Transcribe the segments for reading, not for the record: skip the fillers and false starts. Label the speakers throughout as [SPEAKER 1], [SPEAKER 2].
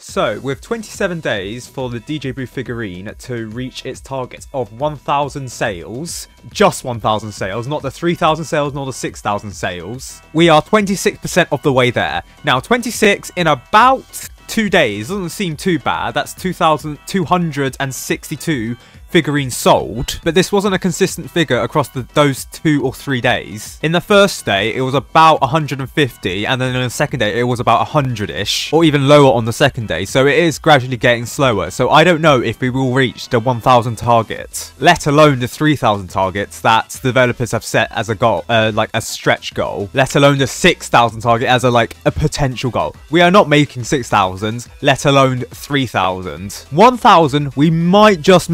[SPEAKER 1] So, with 27 days for the DJ Booth figurine to reach its target of 1,000 sales, just 1,000 sales, not the 3,000 sales nor the 6,000 sales, we are 26% of the way there. Now, 26 in about 2 days doesn't seem too bad. That's 2,262 figurines sold, but this wasn't a consistent figure across those 2 or 3 days. In the first day, it was about 150, and then in the second day, it was about 100-ish, or even lower on the second day, so it is gradually getting slower. So I don't know if we will reach the 1,000 target, let alone the 3,000 targets that developers have set as a goal, like a stretch goal, let alone the 6,000 target as a potential goal. We are not making 6,000, let alone 3,000. 1,000, we might just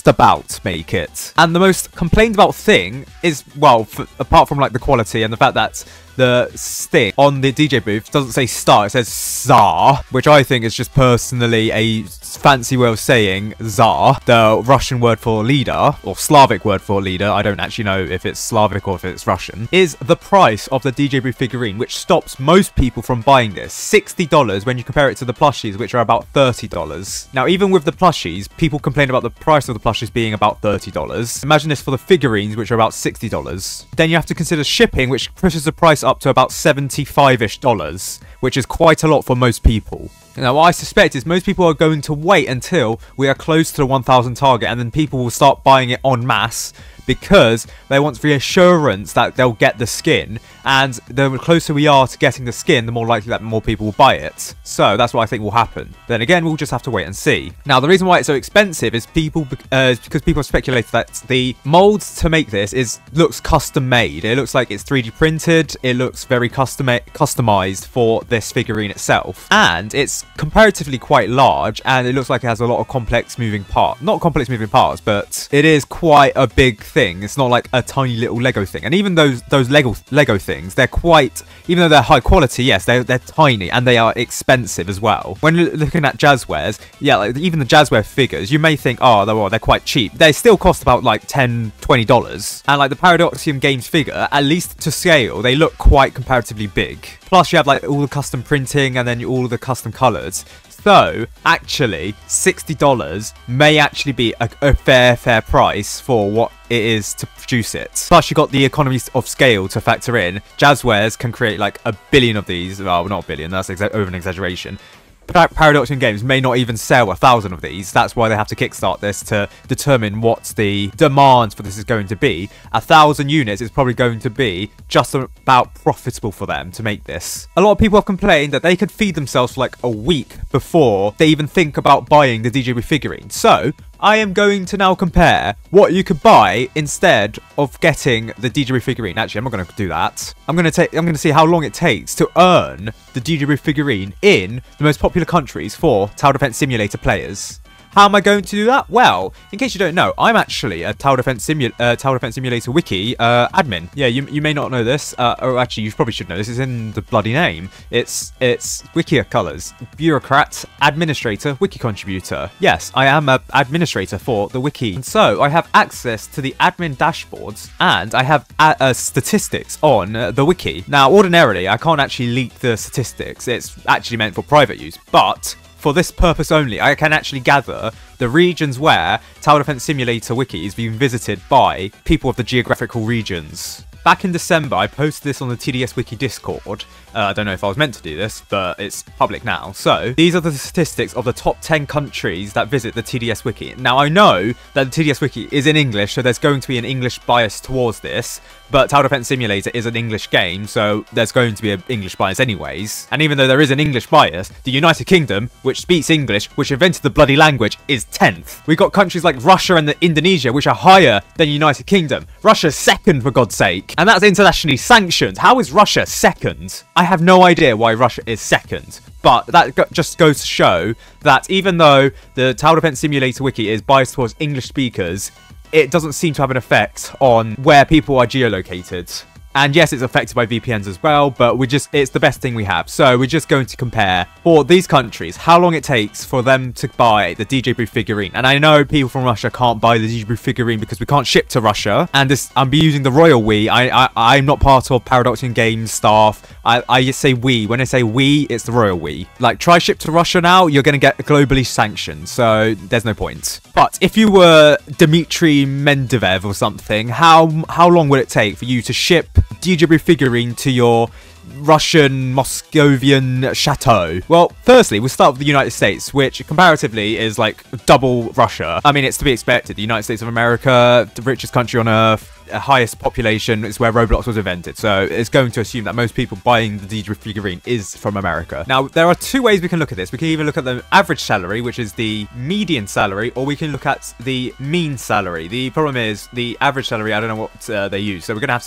[SPEAKER 1] about make it. And the most complained about thing is, well, apart from the quality and the fact that the thing on the DJ booth doesn't say star, it says Tsar, which I think is just personally a fancy way of saying Tsar, the Russian word for leader, or Slavic word for leader. I don't actually know if it's Slavic or if it's Russian. Is the price of the DJ booth figurine, which stops most people from buying this. $60 when you compare it to the plushies, which are about $30. Now, even with the plushies, people complain about the price of the plushies being about $30. Imagine this for the figurines, which are about $60. Then you have to consider shipping, which pushes the price up to about $75-ish, which is quite a lot for most people. Now, what I suspect is most people are going to wait until we are close to the 1,000 target, and then people will start buying it en masse because they want reassurance that they'll get the skin, and the closer we are to getting the skin, the more likely that more people will buy it. So that's what I think will happen. Then again, we'll just have to wait and see. Now, the reason why it's so expensive is because people have speculated that the molds to make this looks custom made. It looks like it's 3D printed. It looks very customized for this figurine itself, and it's comparatively quite large, and it looks like it has a lot of complex moving parts. Not complex moving parts, but it is quite a big thing. It's not like a tiny little Lego thing. And even those Lego things, they're quite, even though they're high quality, yes, they're tiny, and they are expensive as well. When you're looking at Jazzwares, yeah, even the Jazzware figures, you may think, oh, they're quite cheap. They still cost about $10, $20. And the Paradoxum Games figure, at least to scale, they look quite comparatively big. Plus, you have all the custom printing and then all the custom colors. So, actually, $60 may actually be a fair price for what it is to produce it. Plus, you got the economies of scale to factor in. Jazzwares can create a billion of these. Well, not a billion, that's over an exaggeration. Paradoxum Games may not even sell 1,000 of these. That's why they have to kickstart this to determine what the demand for this is going to be. 1,000 units is probably going to be just about profitable for them to make this. A lot of people have complained that they could feed themselves for a week before they even think about buying the DJ Booth figurine. So I am going to now compare what you could buy instead of getting the DJ Booth figurine. Actually, I'm not going to do that. I'm going to see how long it takes to earn the DJ Booth figurine in the most popular countries for Tower Defense Simulator players. How am I going to do that? Well, in case you don't know, I'm actually a Tower Defense Simulator WIKI admin. Yeah, you may not know this, or actually you probably should know this. It's in the bloody name. It's WIKI colours. Bureaucrat, administrator, wiki contributor. Yes, I am an administrator for the wiki. And so I have access to the admin dashboards, and I have statistics on the wiki. Now, ordinarily, I can't actually leak the statistics. It's actually meant for private use, but for this purpose only, I can actually gather the regions where Tower Defense Simulator Wiki is being visited by people of the geographical regions. Back in December, I posted this on the TDS Wiki Discord. I don't know if I was meant to do this, but it's public now. So, these are the statistics of the top 10 countries that visit the TDS Wiki. Now, I know that the TDS Wiki is in English, so there's going to be an English bias towards this, but Tower Defense Simulator is an English game, so there's going to be an English bias anyways. And even though there is an English bias, the United Kingdom, which speaks English, which invented the bloody language, is 10th. We've got countries like Russia and Indonesia, which are higher than United Kingdom. Russia's second, for God's sake. And that's internationally sanctioned. How is Russia second? I have no idea why Russia is second. But that just goes to show that even though the Tower Defense Simulator Wiki is biased towards English speakers, it doesn't seem to have an effect on where people are geolocated. And yes, it's affected by VPNs as well, but it's the best thing we have. So we're just going to compare for these countries, how long it takes for them to buy the DJ Booth figurine. And I know people from Russia can't buy the DJ Booth figurine because we can't ship to Russia. And I'm using the royal we. I'm not part of Paradoxum Games staff. I just say we. When I say we, it's the royal we. Like, try ship to Russia now, you're going to get globally sanctioned. So there's no point. But if you were Dmitry Mendevev or something, how long would it take for you to ship DJ Booth figurine to your Russian Moscovian chateau? Well, firstly, we'll start with the United States, which comparatively is like double Russia. I mean, it's to be expected. The United States of America, the richest country on earth, highest population, is where Roblox was invented. So it's going to assume that most people buying the DJ figurine is from America. Now, there are two ways we can look at this. We can either look at the average salary, which is the median salary, or we can look at the mean salary. The problem is the average salary, I don't know what they use. So we're just going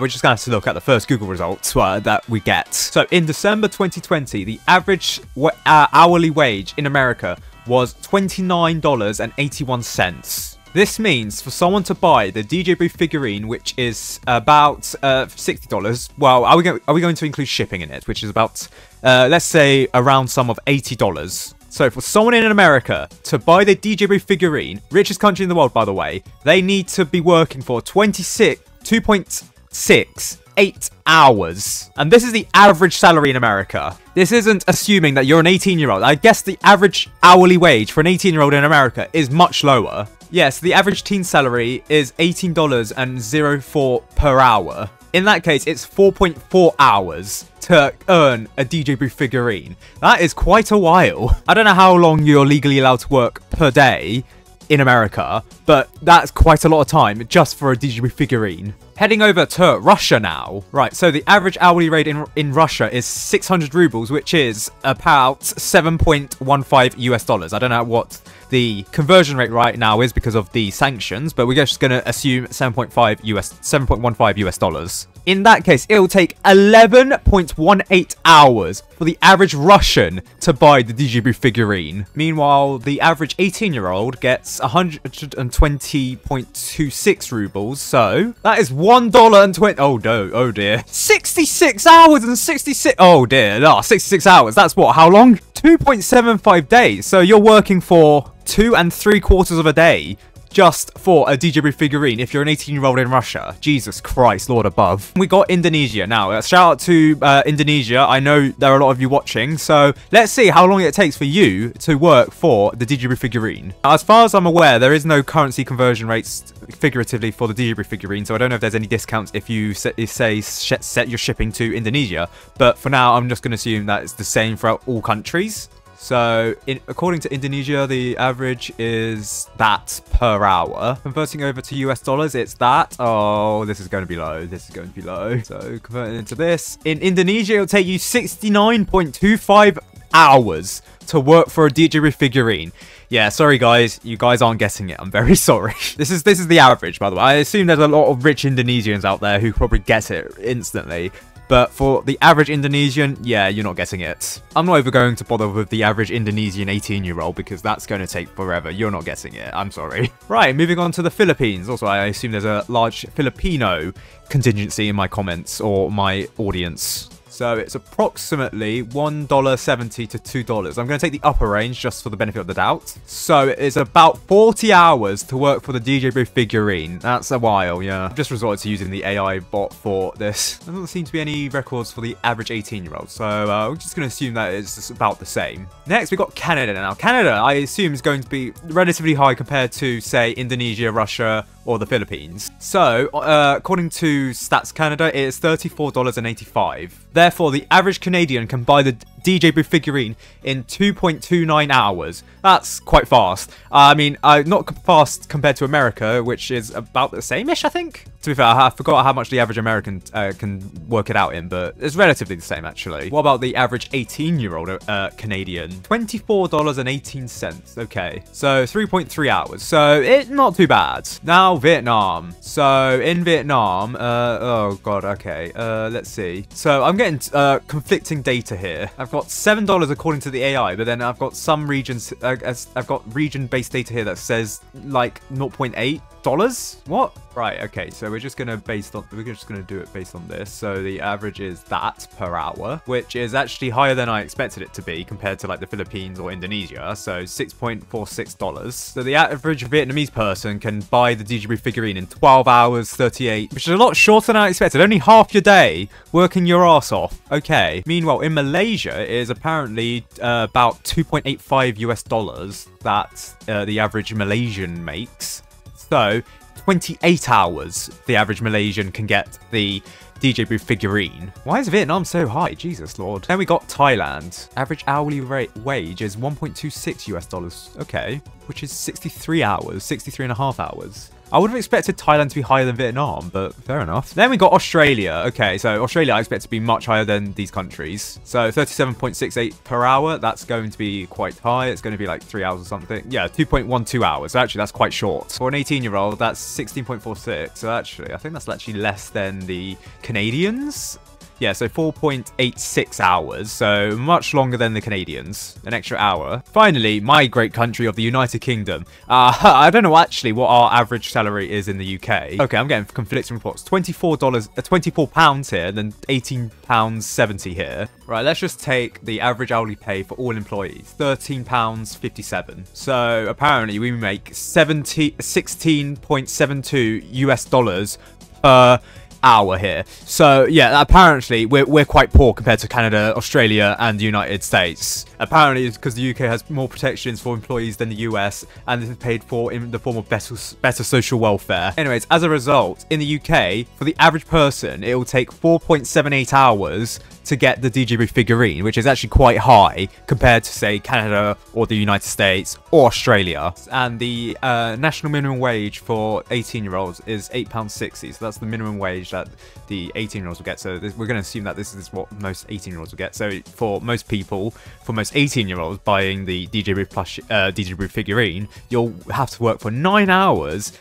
[SPEAKER 1] to have to look at the first Google results that we get. So in December 2020, the average hourly wage in America was $29.81. This means for someone to buy the DJ Booth figurine, which is about $60, well, are we going to include shipping in it, which is about, let's say, a round sum of $80. So for someone in America to buy the DJ Booth figurine, richest country in the world, by the way, they need to be working for 2.68 hours. And this is the average salary in America. This isn't assuming that you're an 18-year-old. I guess the average hourly wage for an 18-year-old in America is much lower. Yes, the average teen salary is $18.04 per hour. In that case, it's 4.4 hours to earn a DJ Booth figurine. That is quite a while. I don't know how long you're legally allowed to work per day in America, but that's quite a lot of time just for a DJ Booth figurine. Heading over to Russia now. Right, so the average hourly rate in Russia is 600 rubles, which is about 7.15 US dollars. I don't know what the conversion rate right now is because of the sanctions, but we're just going to assume 7.15 US dollars. In that case, it will take 11.18 hours for the average Russian to buy the DJ Booth figurine. Meanwhile, the average 18-year-old gets 120.26 rubles, so that is $1.20. Oh no, oh dear. 66 hours and 66. Oh dear, no, 66 hours. That's what, how long? 2.75 days. So you're working for 2 3/4 of a day just for a DJ Booth figurine if you're an 18-year-old in Russia. Jesus Christ, Lord above. We got Indonesia. Now, shout out to Indonesia. I know there are a lot of you watching, so let's see how long it takes for you to work for the DJ Booth figurine. As far as I'm aware, there is no currency conversion rates figuratively for the DJ Booth figurine, so I don't know if there's any discounts if you set your shipping to Indonesia, but for now, I'm just going to assume that it's the same throughout all countries. So, according to Indonesia, the average is that per hour. Converting over to US dollars, it's that. Oh, this is going to be low. This is going to be low. So, converting into this. In Indonesia, it'll take you 69.25 hours to work for a DJ Booth figurine. Yeah, sorry guys, you guys aren't getting it. I'm very sorry. This is the average, by the way. I assume there's a lot of rich Indonesians out there who probably get it instantly. But for the average Indonesian, yeah, you're not getting it. I'm not even going to bother with the average Indonesian 18-year-old because that's going to take forever. You're not getting it. I'm sorry. Right, moving on to the Philippines. Also, I assume there's a large Filipino contingency in my comments or my audience. So it's approximately $1.70 to $2. I'm going to take the upper range just for the benefit of the doubt. So it's about 40 hours to work for the DJ Booth figurine. That's a while, yeah. I've just resorted to using the AI bot for this. There doesn't seem to be any records for the average 18-year-old. So we're just going to assume that it's about the same. Next, we've got Canada now. Canada, I assume, is going to be relatively high compared to, say, Indonesia, Russia, or the Philippines. So, according to Stats Canada, it is $34.85. Therefore, the average Canadian can buy the DJ Booth figurine in 2.29 hours. That's quite fast. I mean, not fast compared to America, which is about the same-ish, I think. To be fair, I forgot how much the average American can work it out in, but it's relatively the same, actually. What about the average 18-year-old Canadian? $24.18. Okay, so 3.3 hours. So it's not too bad. Now, Vietnam. So in Vietnam, oh god, okay. Let's see. So I'm getting conflicting data here. I've got $7 according to the AI, but then I've got some regions. I've got region-based data here that says like $0.8 dollars? What? Right, okay, so we're just gonna do it based on this. So the average is that per hour, which is actually higher than I expected it to be compared to like the Philippines or Indonesia. So $6.46. So the average Vietnamese person can buy the DJB figurine in 12 hours 38, which is a lot shorter than I expected. Only half your day working your ass off. Okay. Meanwhile, in Malaysia, it is apparently about $2.85 that the average Malaysian makes. So 28 hours the average Malaysian can get the DJ booth figurine. Why is Vietnam so high? Jesus Lord. Then we got Thailand. Average hourly wage is $1.26. Okay. Which is 63 hours, 63 and a half hours. I would have expected Thailand to be higher than Vietnam, but fair enough. Then we got Australia. Okay, so Australia I expect to be much higher than these countries. So 37.68 per hour, that's going to be quite high. It's going to be like 3 hours or something. Yeah, 2.12 hours. So actually, that's quite short. For an 18-year-old, that's 16.46. So actually, I think that's actually less than the Canadians. Yeah, so 4.86 hours, so much longer than the Canadians, an extra hour. Finally, my great country of the United Kingdom. I don't know actually what our average salary is in the UK. Okay, I'm getting conflicting reports. £24 here, and then £18.70 here. Right, let's just take the average hourly pay for all employees, £13.57. So apparently we make $16.72 per hour here. So yeah, apparently we're quite poor compared to Canada, Australia and the United States. Apparently it's because the UK has more protections for employees than the US, and this is paid for in the form of better social welfare. Anyways, as a result, in the UK, for the average person, it will take 4.78 hours to get the DJB figurine, which is actually quite high compared to, say, Canada or the United States or Australia. And the national minimum wage for 18-year-olds is £8.60. So that's the minimum wage that the 18-year-olds will get. So we're going to assume that this is what most 18-year-olds will get. So for most people, for most 18-year-olds buying the DJB figurine, you'll have to work for 9 hours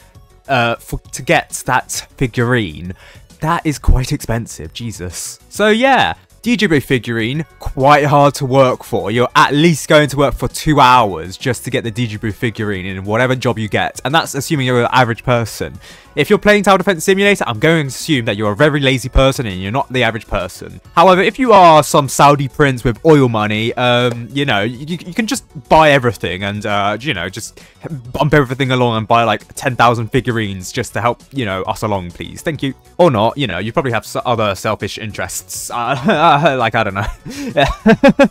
[SPEAKER 1] to get that figurine. That is quite expensive, Jesus. So yeah, DJB figurine, quite hard to work for. You're at least going to work for 2 hours just to get the DJB figurine in whatever job you get. And that's assuming you're an average person. If you're playing Tower Defense Simulator, I'm going to assume that you're a very lazy person and you're not the average person. However, if you are some Saudi prince with oil money, you know, you can just buy everything and, you know, just bump everything along and buy like 10,000 figurines just to help, you know, us along, please. Thank you. Or not, you know, you probably have other selfish interests. Like, I don't know.